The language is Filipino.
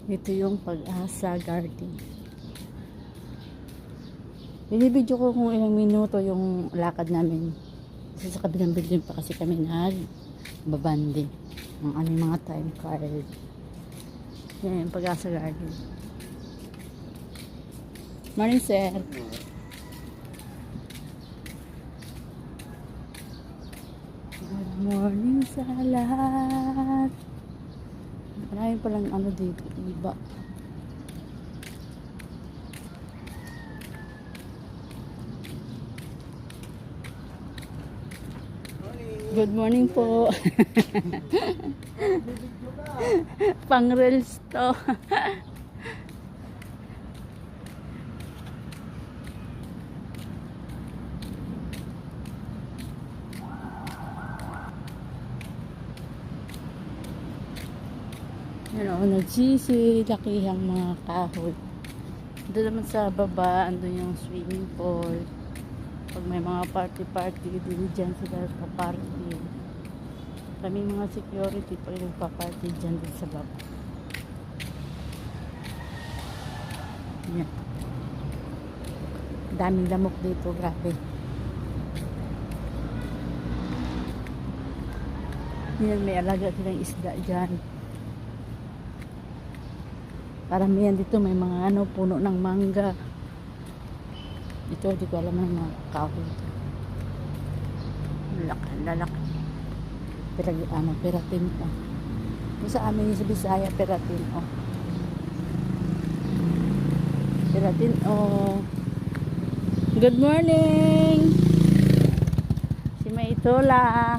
Ito yung Pag-asa Garden. Binibidyo ko kung ilang minuto yung lakad namin. Kasi sa kabilang building pa kasi kami nagbabandi ang aming mga time card. Yan yung Pag-asa Garden. Morning, sir. Good morning sa lahat. Marami palang ano dito, iba. Good morning po. Pang reels to. Nagsisilakihang mga kahoy. Doon naman sa baba, andun yung swimming pool. Pag may mga party-party, din dyan sila pa-party. Kami mga security pag nagpa-party dyan din sa baba. Yan. Daming lamok dito, grabe. Yan, may alaga silang isda dyan. Paramihan dito may mga ano, puno ng mangga. Ito, di ko alam ang mga kahoy ito. Lalaki. Peratin o. Sa amin sa Bisaya, peratin o. Peratin o. Good morning! Si Maitola.